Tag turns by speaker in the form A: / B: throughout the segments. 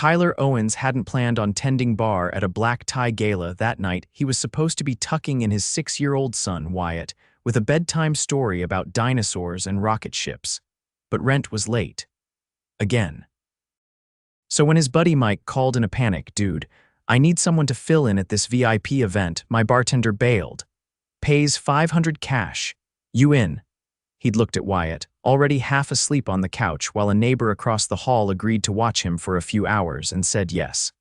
A: Tyler Owens hadn't planned on tending bar at a black tie gala that night. He was supposed to be tucking in his 6-year-old son, Wyatt, with a bedtime story about dinosaurs and rocket ships. But rent was late. Again. So when his buddy Mike called in a panic, "Dude, I need someone to fill in at this VIP event. My bartender bailed. Pays $500 cash. You in?" He'd looked at Wyatt, already half asleep on the couch, while a neighbor across the hall agreed to watch him for a few hours and said yes.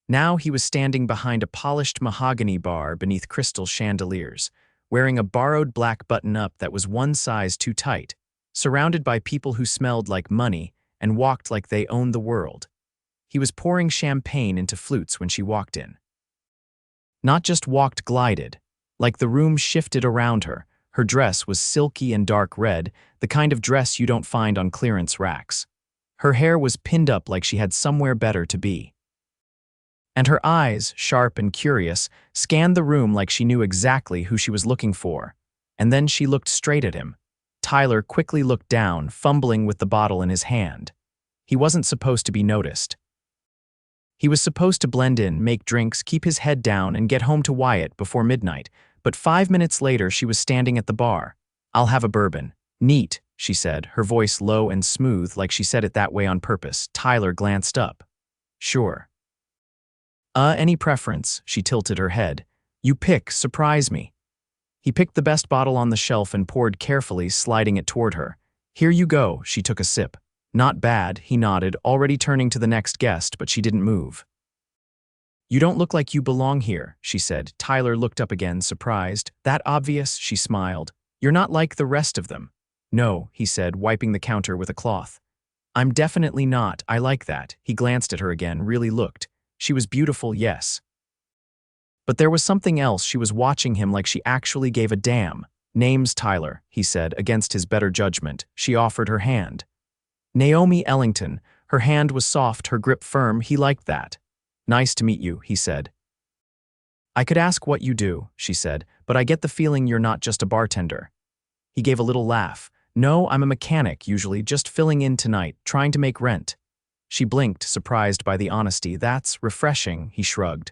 A: Now he was standing behind a polished mahogany bar beneath crystal chandeliers, wearing a borrowed black button-up that was one size too tight, surrounded by people who smelled like money and walked like they owned the world. He was pouring champagne into flutes when she walked in. Not just walked, glided, like the room shifted around her. Her dress was silky and dark red, the kind of dress you don't find on clearance racks. Her hair was pinned up like she had somewhere better to be. And her eyes, sharp and curious, scanned the room like she knew exactly who she was looking for. And then she looked straight at him. Tyler quickly looked down, fumbling with the bottle in his hand. He wasn't supposed to be noticed. He was supposed to blend in, make drinks, keep his head down, and get home to Wyatt before midnight. But 5 minutes later, she was standing at the bar. "I'll have a bourbon." "Neat," she said, her voice low and smooth, like she said it that way on purpose. Tyler glanced up. "Sure." Any preference?" She tilted her head. "You pick, surprise me." He picked the best bottle on the shelf and poured carefully, sliding it toward her. "Here you go." She took a sip. "Not bad," he nodded, already turning to the next guest, but she didn't move. "You don't look like you belong here," she said. Tyler looked up again, surprised. "That obvious?" She smiled. "You're not like the rest of them." "No," he said, wiping the counter with a cloth. "I'm definitely not. I like that." He glanced at her again, really looked. She was beautiful, yes. But there was something else. She was watching him like she actually gave a damn. "Name's Tyler," he said, against his better judgment. She offered her hand. "Naomi Ellington." Her hand was soft, her grip firm. He liked that. "Nice to meet you," he said. "I could ask what you do," she said, "but I get the feeling you're not just a bartender." He gave a little laugh. "No, I'm a mechanic, usually, just filling in tonight, trying to make rent." She blinked, surprised by the honesty. "That's refreshing," he shrugged.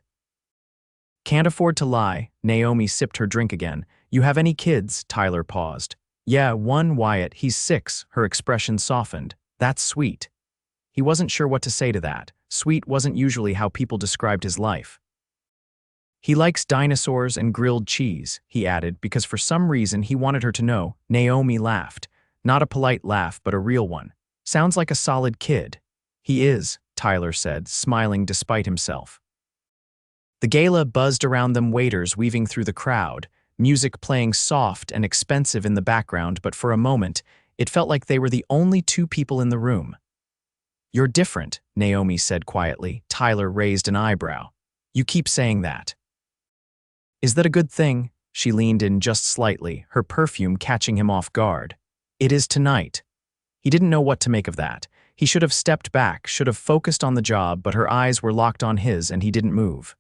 A: "Can't afford to lie." Naomi sipped her drink again. "You have any kids?" Tyler paused. "Yeah, one, Wyatt. He's 6. Her expression softened. "That's sweet." He wasn't sure what to say to that. Sweet wasn't usually how people described his life. "He likes dinosaurs and grilled cheese," he added, because for some reason he wanted her to know. Naomi laughed. Not a polite laugh, but a real one. "Sounds like a solid kid." "He is," Tyler said, smiling despite himself. The gala buzzed around them, waiters weaving through the crowd, music playing soft and expensive in the background, but for a moment, it felt like they were the only two people in the room. "You're different," Naomi said quietly. Tyler raised an eyebrow. "You keep saying that." "Is that a good thing?" She leaned in just slightly, her perfume catching him off guard. "It is tonight." He didn't know what to make of that. He should have stepped back, should have focused on the job, but her eyes were locked on his and he didn't move.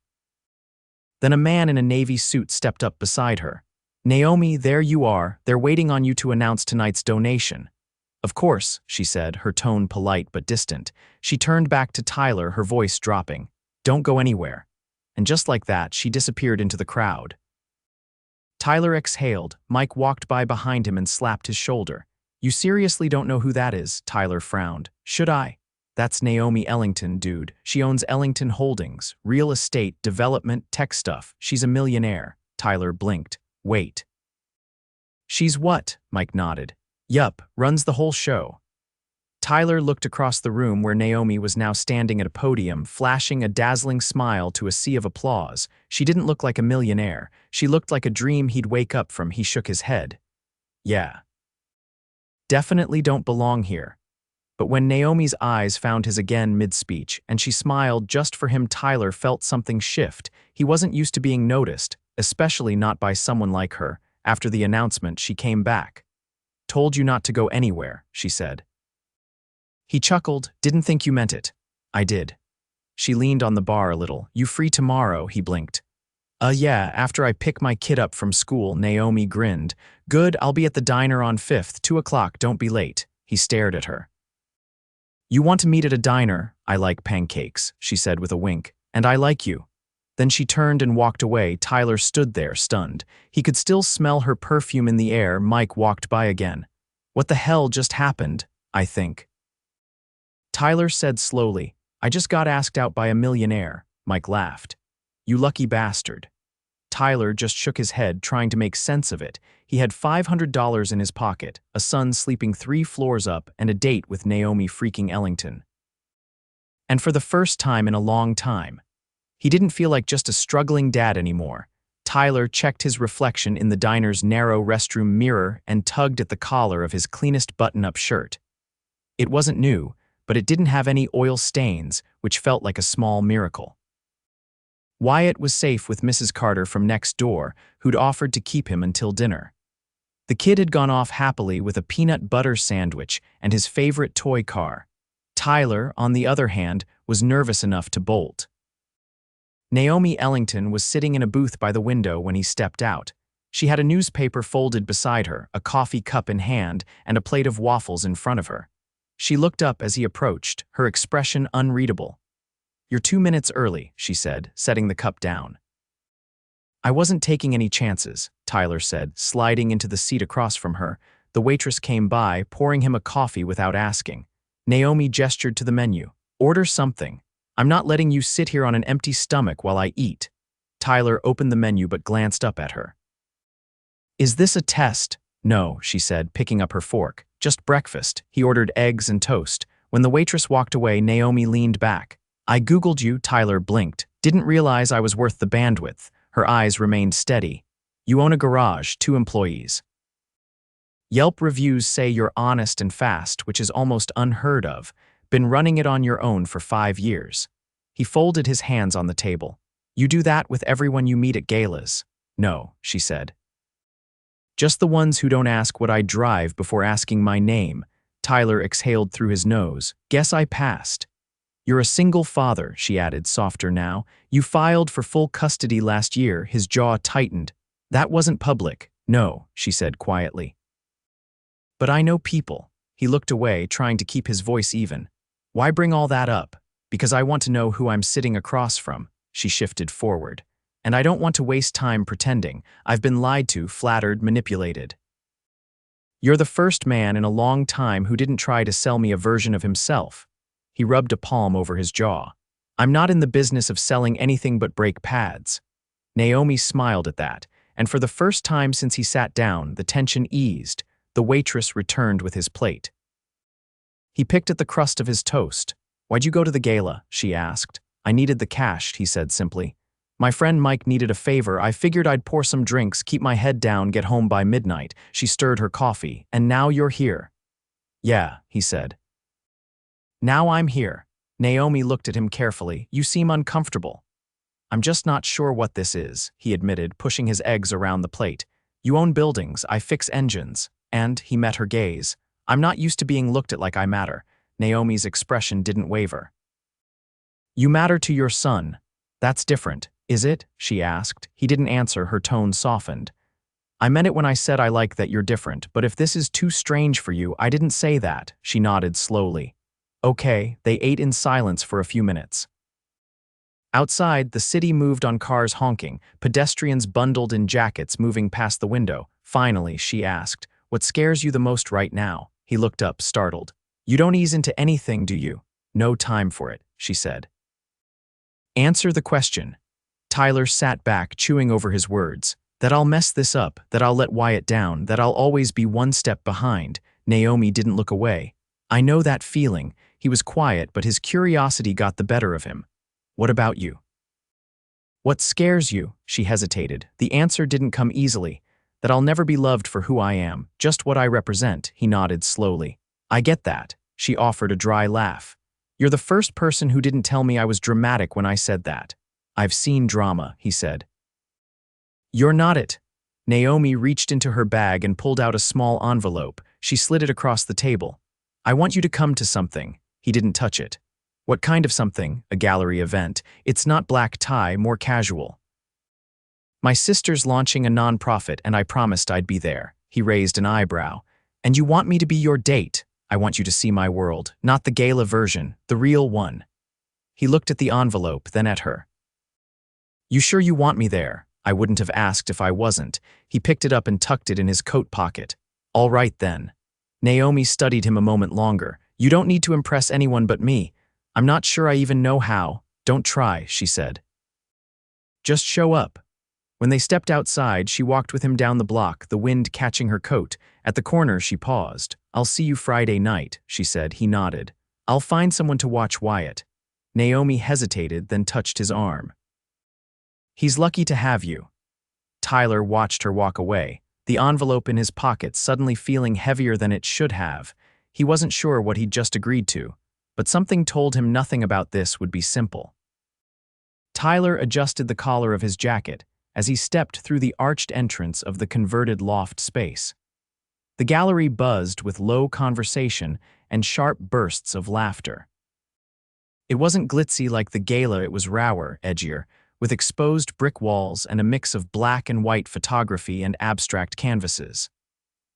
A: Then a man in a navy suit stepped up beside her. "Naomi, there you are. They're waiting on you to announce tonight's donation." "Of course," she said, her tone polite but distant. She turned back to Tyler, her voice dropping. "Don't go anywhere." And just like that, she disappeared into the crowd. Tyler exhaled. Mike walked by behind him and slapped his shoulder. "You seriously don't know who that is?" Tyler frowned. "Should I?" "That's Naomi Ellington, dude. She owns Ellington Holdings, real estate, development, tech stuff. She's a millionaire." Tyler blinked. "Wait." "She's what?" Mike nodded. "Yup, runs the whole show." Tyler looked across the room where Naomi was now standing at a podium, flashing a dazzling smile to a sea of applause. She didn't look like a millionaire. She looked like a dream he'd wake up from. He shook his head. "Yeah. Definitely don't belong here." But when Naomi's eyes found his again mid-speech, and she smiled just for him, Tyler felt something shift. He wasn't used to being noticed, especially not by someone like her. After the announcement, she came back. "Told you not to go anywhere," she said. He chuckled. "Didn't think you meant it." "I did." She leaned on the bar a little. "You free tomorrow?" He blinked. Yeah, after I pick my kid up from school." Naomi grinned. "Good, I'll be at the diner on 5th, 2 o'clock, don't be late." He stared at her. You want to meet at a diner? I like pancakes, she said with a wink. And I like you. Then she turned and walked away. Tyler stood there, stunned. He could still smell her perfume in the air. Mike walked by again. What the hell just happened, I think? Tyler said slowly, I just got asked out by a millionaire. Mike laughed. You lucky bastard. Tyler just shook his head, trying to make sense of it. He had $500 in his pocket, a son sleeping 3 floors up, and a date with Naomi freaking Ellington. And for the first time in a long time, he didn't feel like just a struggling dad anymore. Tyler checked his reflection in the diner's narrow restroom mirror and tugged at the collar of his cleanest button-up shirt. It wasn't new, but it didn't have any oil stains, which felt like a small miracle. Wyatt was safe with Mrs. Carter from next door, who'd offered to keep him until dinner. The kid had gone off happily with a peanut butter sandwich and his favorite toy car. Tyler, on the other hand, was nervous enough to bolt. Naomi Ellington was sitting in a booth by the window when he stepped out. She had a newspaper folded beside her, a coffee cup in hand, and a plate of waffles in front of her. She looked up as he approached, her expression unreadable. You're 2 minutes early, she said, setting the cup down. I wasn't taking any chances, Tyler said, sliding into the seat across from her. The waitress came by, pouring him a coffee without asking. Naomi gestured to the menu. Order something. I'm not letting you sit here on an empty stomach while I eat. Tyler opened the menu but glanced up at her. Is this a test? No, she said, picking up her fork. Just breakfast. He ordered eggs and toast. When the waitress walked away, Naomi leaned back. I Googled you, Tyler blinked. Didn't realize I was worth the bandwidth. Her eyes remained steady. You own a garage, 2 employees. Yelp reviews say you're honest and fast, which is almost unheard of. Been running it on your own for 5 years. He folded his hands on the table. You do that with everyone you meet at galas. No, she said. Just the ones who don't ask what I drive before asking my name. Tyler exhaled through his nose. Guess I passed. You're a single father, she added, softer now. You filed for full custody last year. His jaw tightened. That wasn't public. No, she said quietly. But I know people. He looked away, trying to keep his voice even. Why bring all that up? Because I want to know who I'm sitting across from. She shifted forward. And I don't want to waste time pretending. I've been lied to, flattered, manipulated. You're the first man in a long time who didn't try to sell me a version of himself. He rubbed a palm over his jaw. I'm not in the business of selling anything but brake pads. Naomi smiled at that, and for the first time since he sat down, the tension eased. The waitress returned with his plate. He picked at the crust of his toast. Why'd you go to the gala? She asked. I needed the cash, he said simply. My friend Mike needed a favor. I figured I'd pour some drinks, keep my head down, get home by midnight. She stirred her coffee. And now you're here. Yeah, he said. Now I'm here. Naomi looked at him carefully. You seem uncomfortable. I'm just not sure what this is, he admitted, pushing his eggs around the plate. You own buildings, I fix engines. And, he met her gaze. I'm not used to being looked at like I matter. Naomi's expression didn't waver. You matter to your son. That's different, is it? She asked. He didn't answer, her tone softened. I meant it when I said I like that you're different, but if this is too strange for you, I didn't say that, she nodded slowly. Okay, they ate in silence for a few minutes. Outside, the city moved on cars honking, pedestrians bundled in jackets moving past the window. Finally, she asked, what scares you the most right now? He looked up, startled. You don't ease into anything, do you? No time for it, she said. Answer the question. Tyler sat back, chewing over his words. That I'll mess this up, that I'll let Wyatt down, that I'll always be one step behind. Naomi didn't look away. I know that feeling. He was quiet, but his curiosity got the better of him. What about you? What scares you? She hesitated. The answer didn't come easily. That I'll never be loved for who I am, just what I represent, he nodded slowly. I get that. She offered a dry laugh. You're the first person who didn't tell me I was dramatic when I said that. I've seen drama, he said. You're not it. Naomi reached into her bag and pulled out a small envelope. She slid it across the table. I want you to come to something. He didn't touch it. What kind of something? A gallery event. It's not black tie, more casual. My sister's launching a nonprofit and I promised I'd be there. He raised an eyebrow. And you want me to be your date? I want you to see my world, not the Gala version, the real one. He looked at the envelope, then at her. You sure you want me there? I wouldn't have asked if I wasn't. He picked it up and tucked it in his coat pocket. All right then. Naomi studied him a moment longer. You don't need to impress anyone but me. I'm not sure I even know how. Don't try, she said. Just show up. When they stepped outside, she walked with him down the block, the wind catching her coat. At the corner, she paused. I'll see you Friday night, she said. He nodded. I'll find someone to watch Wyatt. Naomi hesitated, then touched his arm. He's lucky to have you. Tyler watched her walk away, the envelope in his pocket suddenly feeling heavier than it should have. He wasn't sure what he'd just agreed to, but something told him nothing about this would be simple. Tyler adjusted the collar of his jacket as he stepped through the arched entrance of the converted loft space. The gallery buzzed with low conversation and sharp bursts of laughter. It wasn't glitzy like the Gala, it was rawer, edgier, with exposed brick walls and a mix of black and white photography and abstract canvases.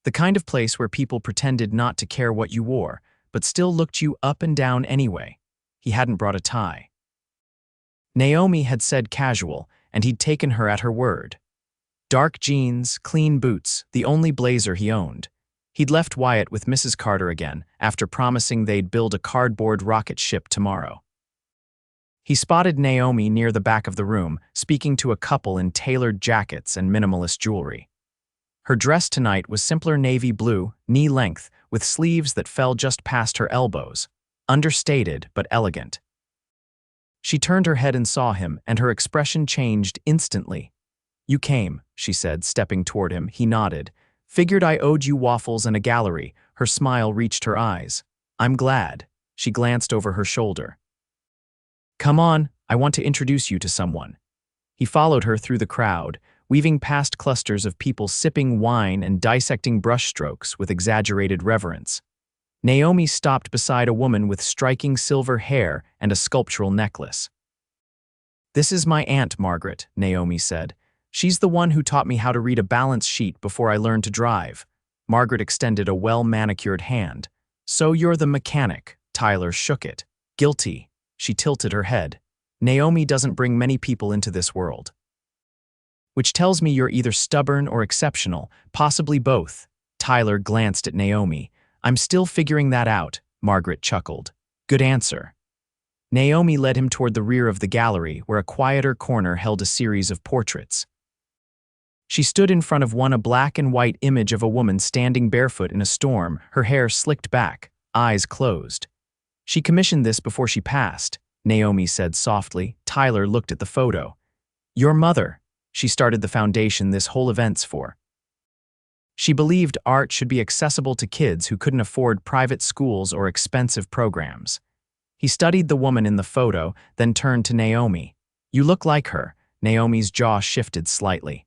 A: The kind of place where people pretended not to care what you wore, but still looked you up and down anyway. He hadn't brought a tie. Naomi had said casual, and he'd taken her at her word. Dark jeans, clean boots, the only blazer he owned. He'd left Wyatt with Mrs. Carter again, after promising they'd build a cardboard rocket ship tomorrow. He spotted Naomi near the back of the room, speaking to a couple in tailored jackets and minimalist jewelry. Her dress tonight was simpler navy blue, knee-length, with sleeves that fell just past her elbows, understated but elegant. She turned her head and saw him, and her expression changed instantly. You came, she said, stepping toward him. He nodded. Figured I owed you waffles and a gallery. Her smile reached her eyes. I'm glad. She glanced over her shoulder. Come on, I want to introduce you to someone. He followed her through the crowd, weaving past clusters of people sipping wine and dissecting brushstrokes with exaggerated reverence. Naomi stopped beside a woman with striking silver hair and a sculptural necklace. This is my Aunt Margaret, Naomi said. She's the one who taught me how to read a balance sheet before I learned to drive. Margaret extended a well-manicured hand. So you're the mechanic. Tyler shook it. Guilty. She tilted her head. Naomi doesn't bring many people into this world. Which tells me you're either stubborn or exceptional, possibly both. Tyler glanced at Naomi. I'm still figuring that out, Margaret chuckled. Good answer. Naomi led him toward the rear of the gallery, where a quieter corner held a series of portraits. She stood in front of one, a black and white image of a woman standing barefoot in a storm, her hair slicked back, eyes closed. She commissioned this before she passed, Naomi said softly. Tyler looked at the photo. Your mother. She started the foundation this whole event's for. She believed art should be accessible to kids who couldn't afford private schools or expensive programs. He studied the woman in the photo, then turned to Naomi. You look like her. Naomi's jaw shifted slightly.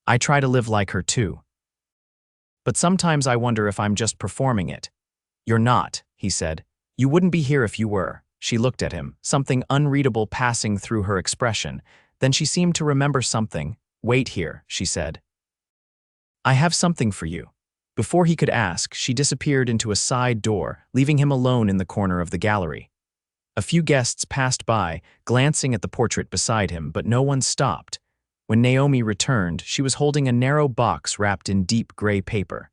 A: I try to live like her too. But sometimes I wonder if I'm just performing it. You're not, he said. You wouldn't be here if you were. She looked at him, something unreadable passing through her expression. Then she seemed to remember something. Wait here, she said. I have something for you. Before he could ask, she disappeared into a side door, leaving him alone in the corner of the gallery. A few guests passed by, glancing at the portrait beside him, but no one stopped. When Naomi returned, she was holding a narrow box wrapped in deep gray paper.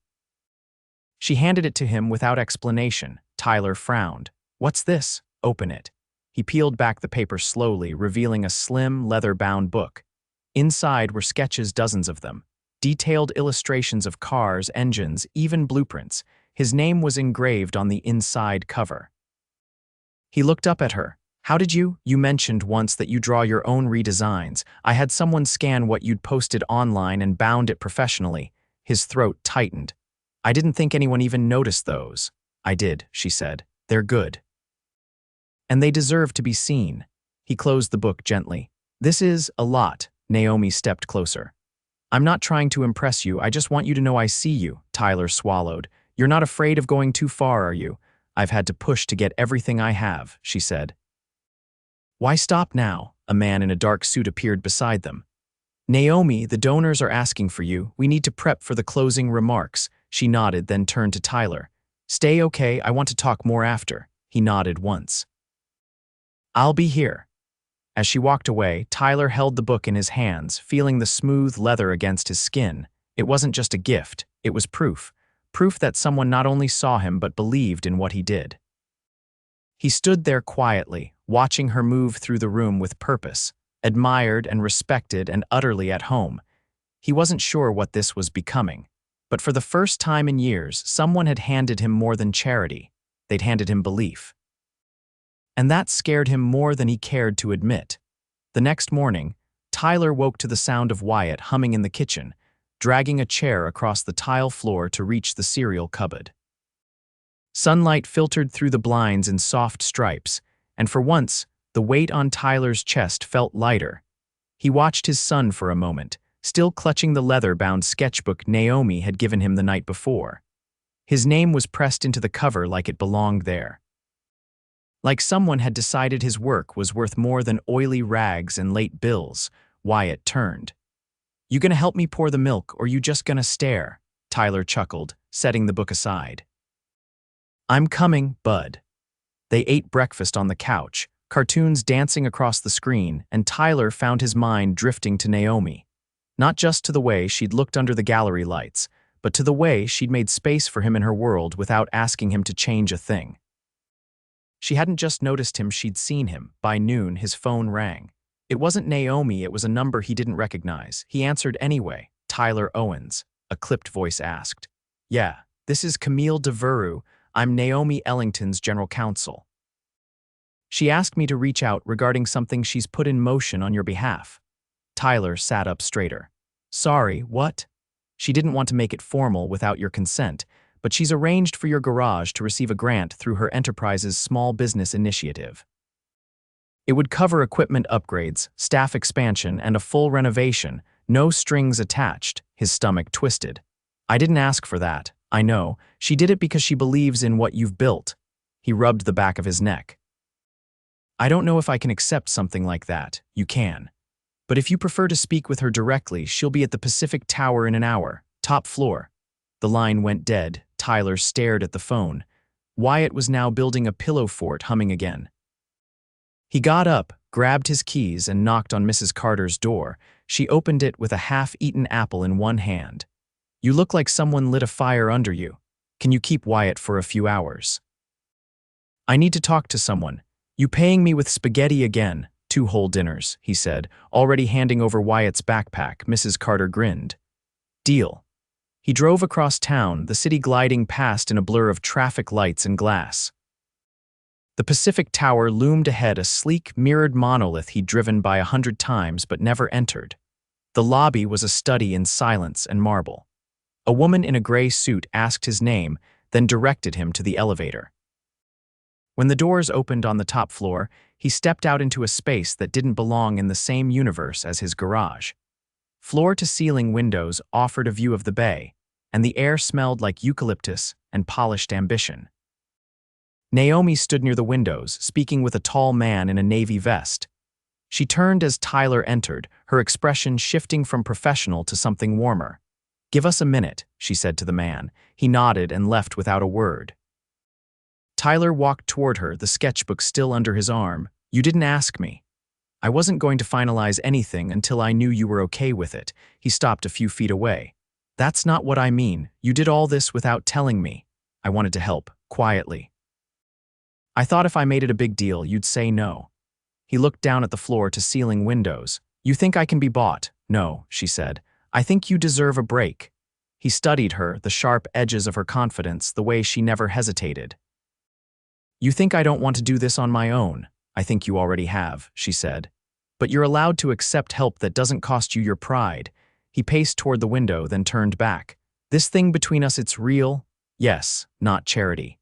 A: She handed it to him without explanation. Tyler frowned. What's this? Open it. He peeled back the paper slowly, revealing a slim, leather-bound book. Inside were sketches, dozens of them. Detailed illustrations of cars, engines, even blueprints. His name was engraved on the inside cover. He looked up at her. How did you? You mentioned once that you draw your own redesigns. I had someone scan what you'd posted online and bound it professionally. His throat tightened. I didn't think anyone even noticed those. I did, she said. They're good. And they deserve to be seen. He closed the book gently. This is a lot. Naomi stepped closer. I'm not trying to impress you. I just want you to know I see you. Tyler swallowed. You're not afraid of going too far, are you? I've had to push to get everything I have, she said. Why stop now? A man in a dark suit appeared beside them. Naomi, the donors are asking for you. We need to prep for the closing remarks. She nodded, then turned to Tyler. Stay okay, I want to talk more after. He nodded once. I'll be here. As she walked away, Tyler held the book in his hands, feeling the smooth leather against his skin. It wasn't just a gift, it was proof. Proof that someone not only saw him but believed in what he did. He stood there quietly, watching her move through the room with purpose, admired and respected and utterly at home. He wasn't sure what this was becoming, but for the first time in years, someone had handed him more than charity. They'd handed him belief. And that scared him more than he cared to admit. The next morning, Tyler woke to the sound of Wyatt humming in the kitchen, dragging a chair across the tile floor to reach the cereal cupboard. Sunlight filtered through the blinds in soft stripes, and for once, the weight on Tyler's chest felt lighter. He watched his son for a moment, still clutching the leather-bound sketchbook Naomi had given him the night before. His name was pressed into the cover like it belonged there. Like someone had decided his work was worth more than oily rags and late bills, Wyatt turned. "You gonna help me pour the milk, or you just gonna stare?" Tyler chuckled, setting the book aside. "I'm coming, bud." They ate breakfast on the couch, cartoons dancing across the screen, and Tyler found his mind drifting to Naomi. Not just to the way she'd looked under the gallery lights, but to the way she'd made space for him in her world without asking him to change a thing. She hadn't just noticed him, she'd seen him. By noon, his phone rang. It wasn't Naomi, it was a number he didn't recognize. He answered anyway. "Tyler Owens," a clipped voice asked. "Yeah, this is Camille DeVuru. I'm Naomi Ellington's general counsel. She asked me to reach out regarding something she's put in motion on your behalf." Tyler sat up straighter. "Sorry, what?" "She didn't want to make it formal without your consent, but she's arranged for your garage to receive a grant through her enterprise's small business initiative. It would cover equipment upgrades, staff expansion, and a full renovation, no strings attached." His stomach twisted. "I didn't ask for that. I know. She did it because she believes in what you've built." He rubbed the back of his neck. "I don't know if I can accept something like that." "You can. But if you prefer to speak with her directly, she'll be at the Pacific Tower in an hour, top floor." The line went dead. Tyler stared at the phone. Wyatt was now building a pillow fort, humming again. He got up, grabbed his keys, and knocked on Mrs. Carter's door. She opened it with a half-eaten apple in one hand. "You look like someone lit a fire under you. Can you keep Wyatt for a few hours?" "I need to talk to someone. You paying me with spaghetti again?" "2 whole dinners," he said, already handing over Wyatt's backpack. Mrs. Carter grinned. "Deal." He drove across town, the city gliding past in a blur of traffic lights and glass. The Pacific Tower loomed ahead, a sleek, mirrored monolith he'd driven by 100 times but never entered. The lobby was a study in silence and marble. A woman in a gray suit asked his name, then directed him to the elevator. When the doors opened on the top floor, he stepped out into a space that didn't belong in the same universe as his garage. Floor-to-ceiling windows offered a view of the bay, and the air smelled like eucalyptus and polished ambition. Naomi stood near the windows, speaking with a tall man in a navy vest. She turned as Tyler entered, her expression shifting from professional to something warmer. "Give us a minute," she said to the man. He nodded and left without a word. Tyler walked toward her, the sketchbook still under his arm. "You didn't ask me. I wasn't going to finalize anything until I knew you were okay with it." He stopped a few feet away. "That's not what I mean. You did all this without telling me." "I wanted to help, quietly. I thought if I made it a big deal, you'd say no." He looked down at the floor-to-ceiling windows. "You think I can be bought?" "No," she said. "I think you deserve a break." He studied her, the sharp edges of her confidence, the way she never hesitated. "You think I don't want to do this on my own?" "I think you already have," she said. "But you're allowed to accept help that doesn't cost you your pride." He paced toward the window, then turned back. "This thing between us, it's real?" "Yes, not charity.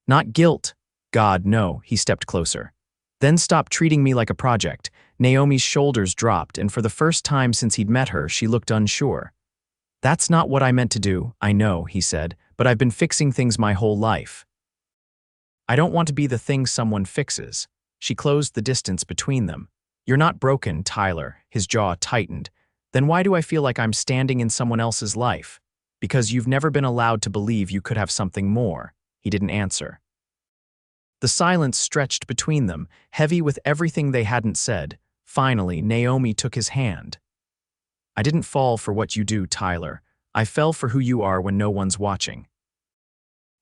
A: Not guilt." "God, no." He stepped closer. "Then stop treating me like a project." Naomi's shoulders dropped, and for the first time since he'd met her, she looked unsure. "That's not what I meant to do." "I know," he said, "but I've been fixing things my whole life. I don't want to be the thing someone fixes." She closed the distance between them. "You're not broken, Tyler." His jaw tightened. "Then why do I feel like I'm standing in someone else's life?" Because you've never been allowed to believe you could have something more. He didn't answer. The silence stretched between them, heavy with everything they hadn't said. Finally, Naomi took his hand. I didn't fall for what you do, Tyler. I fell for who you are when no one's watching.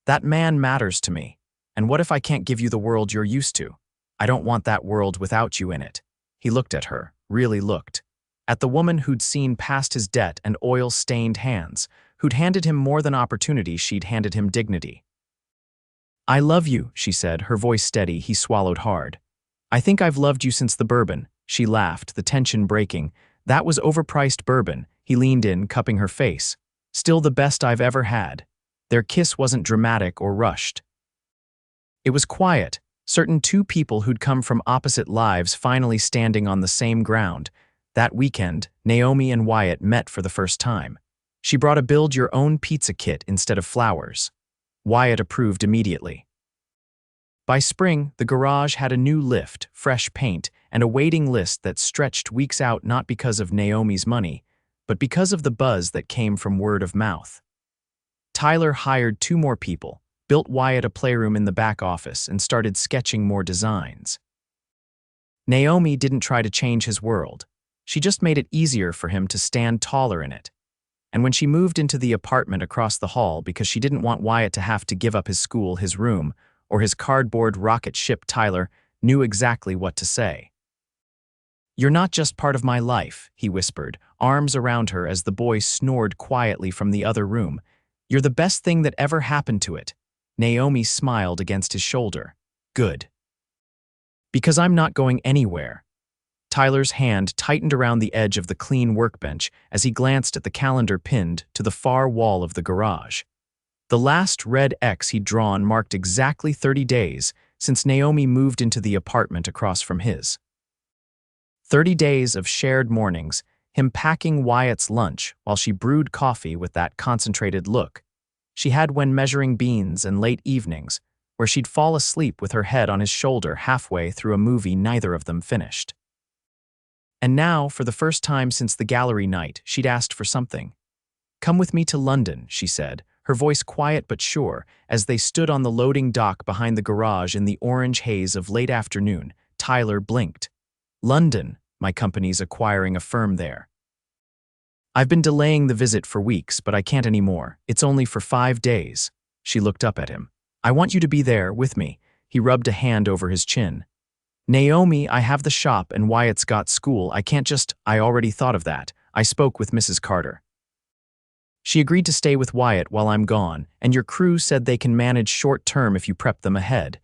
A: That man matters to me. And what if I can't give you the world you're used to? I don't want that world without you in it. He looked at her, really looked. At the woman who'd seen past his debt and oil-stained hands, who'd handed him more than opportunity, she'd handed him dignity. I love you, she said, her voice steady. He swallowed hard. I think I've loved you since the bourbon. She laughed, the tension breaking. That was overpriced bourbon. He leaned in, cupping her face. Still the best I've ever had. Their kiss wasn't dramatic or rushed. It was quiet, certain two people who'd come from opposite lives finally standing on the same ground. That weekend, Naomi and Wyatt met for the first time. She brought a build-your-own pizza kit instead of flowers. Wyatt approved immediately. By spring, the garage had a new lift, fresh paint, and a waiting list that stretched weeks out, not because of Naomi's money, but because of the buzz that came from word of mouth. Tyler hired 2 more people, built Wyatt a playroom in the back office, and started sketching more designs. Naomi didn't try to change his world. She just made it easier for him to stand taller in it. And when she moved into the apartment across the hall because she didn't want Wyatt to have to give up his school, his room, or his cardboard rocket ship, Tyler knew exactly what to say. You're not just part of my life, he whispered, arms around her as the boy snored quietly from the other room. You're the best thing that ever happened to it. Naomi smiled against his shoulder. Good. Because I'm not going anywhere. Tyler's hand tightened around the edge of the clean workbench as he glanced at the calendar pinned to the far wall of the garage. The last red X he'd drawn marked exactly 30 days since Naomi moved into the apartment across from his. 30 days of shared mornings, him packing Wyatt's lunch while she brewed coffee with that concentrated look she had when measuring beans, and late evenings where she'd fall asleep with her head on his shoulder halfway through a movie neither of them finished. And now, for the first time since the gallery night, she'd asked for something. Come with me to London, she said, her voice quiet but sure, as they stood on the loading dock behind the garage in the orange haze of late afternoon. Tyler blinked. London, my company's acquiring a firm there. I've been delaying the visit for weeks, but I can't anymore. It's only for 5 days. She looked up at him. I want you to be there with me. He rubbed a hand over his chin. Naomi, I have the shop and Wyatt's got school. I can't just… I already thought of that. I spoke with Mrs. Carter. She agreed to stay with Wyatt while I'm gone, and your crew said they can manage short-term if you prep them ahead.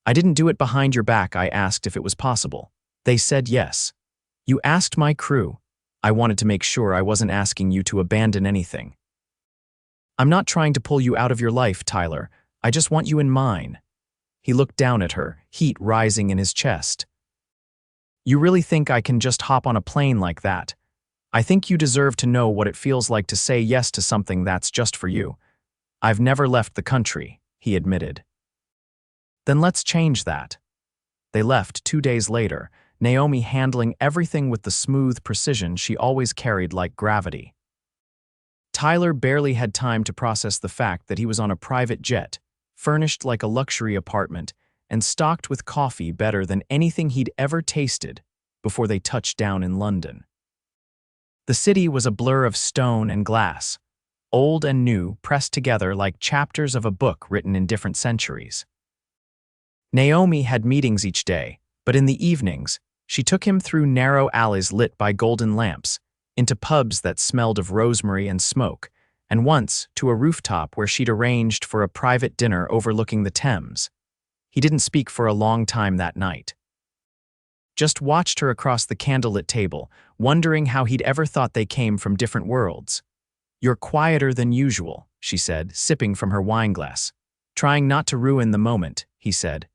A: I didn't do it behind your back. I asked if it was possible. They said yes. You asked my crew. I wanted to make sure I wasn't asking you to abandon anything. I'm not trying to pull you out of your life, Tyler. I just want you in mine. He looked down at her, heat rising in his chest. You really think I can just hop on a plane like that? I think you deserve to know what it feels like to say yes to something that's just for you. I've never left the country, he admitted. Then let's change that. They left 2 days later, Naomi handling everything with the smooth precision she always carried like gravity. Tyler barely had time to process the fact that he was on a private jet, furnished like a luxury apartment, and stocked with coffee better than anything he'd ever tasted before they touched down in London. The city was a blur of stone and glass, old and new pressed together like chapters of a book written in different centuries. Naomi had meetings each day, but in the evenings, she took him through narrow alleys lit by golden lamps, into pubs that smelled of rosemary and smoke, and once to a rooftop where she'd arranged for a private dinner overlooking the Thames. He didn't speak for a long time that night. Just watched her across the candlelit table, wondering how he'd ever thought they came from different worlds. You're quieter than usual, she said, sipping from her wineglass. Trying not to ruin the moment, he said.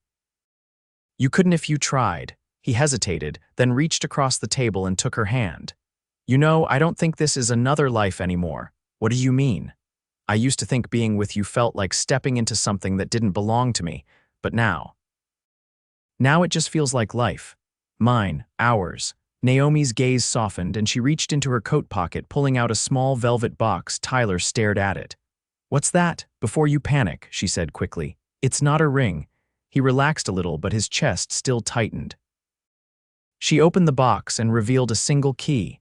A: You couldn't if you tried. He hesitated, then reached across the table and took her hand. You know, I don't think this is another life anymore. What do you mean? I used to think being with you felt like stepping into something that didn't belong to me, but now it just feels like life. Mine, ours. Naomi's gaze softened and she reached into her coat pocket, pulling out a small velvet box. Tyler stared at it. "What's that?" "Before you panic," she said quickly. "It's not a ring." He relaxed a little, but his chest still tightened. She opened the box and revealed a single key.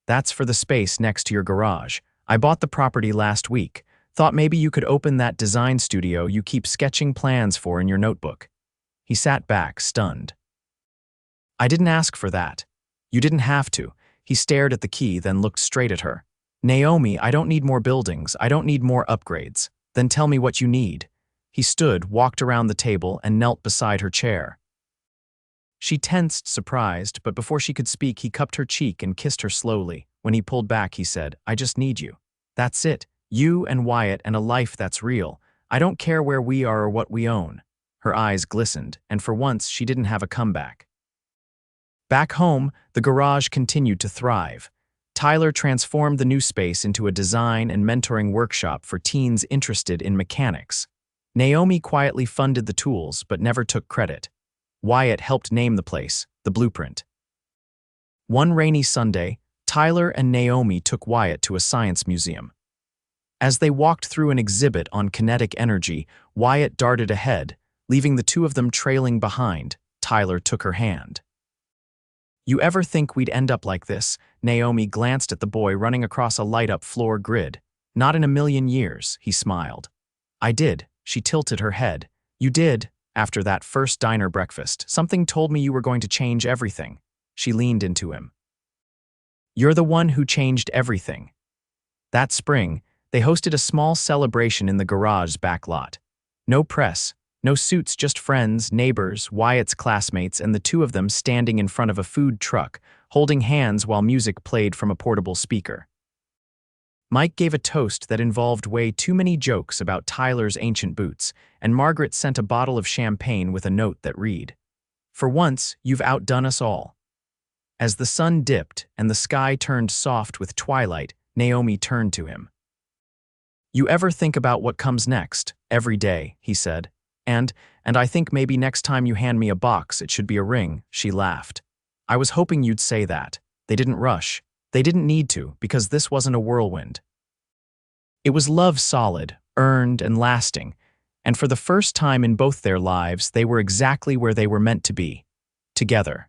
A: "That's for the space next to your garage. I bought the property last week. Thought maybe you could open that design studio you keep sketching plans for in your notebook." He sat back, stunned. "I didn't ask for that." "You didn't have to." He stared at the key, then looked straight at her. "Naomi, I don't need more buildings. I don't need more upgrades. Then tell me what you need." He stood, walked around the table, and knelt beside her chair. She tensed, surprised, but before she could speak, he cupped her cheek and kissed her slowly. When he pulled back, he said, "I just need you. That's it. You and Wyatt and a life that's real. I don't care where we are or what we own." Her eyes glistened, and for once she didn't have a comeback. Back home, the garage continued to thrive. Tyler transformed the new space into a design and mentoring workshop for teens interested in mechanics. Naomi quietly funded the tools but never took credit. Wyatt helped name the place, The Blueprint. One rainy Sunday, Tyler and Naomi took Wyatt to a science museum. As they walked through an exhibit on kinetic energy, Wyatt darted ahead, leaving the two of them trailing behind. Tyler took her hand. "You ever think we'd end up like this?" Naomi glanced at the boy running across a light-up floor grid. "Not in a million years," he smiled. "I did." She tilted her head. "You did. After that first diner breakfast, something told me you were going to change everything." She leaned into him. "You're the one who changed everything." That spring, they hosted a small celebration in the garage's back lot. No press, no suits, just friends, neighbors, Wyatt's classmates, and the two of them standing in front of a food truck, holding hands while music played from a portable speaker. Mike gave a toast that involved way too many jokes about Tyler's ancient boots, and Margaret sent a bottle of champagne with a note that read, "For once, you've outdone us all." As the sun dipped and the sky turned soft with twilight, Naomi turned to him. "You ever think about what comes next?" "Every day," he said. And I think maybe next time you hand me a box, it should be a ring." She laughed. "I was hoping you'd say that." They didn't rush. They didn't need to, because this wasn't a whirlwind. It was love, solid, earned, and lasting, and for the first time in both their lives, they were exactly where they were meant to be, together.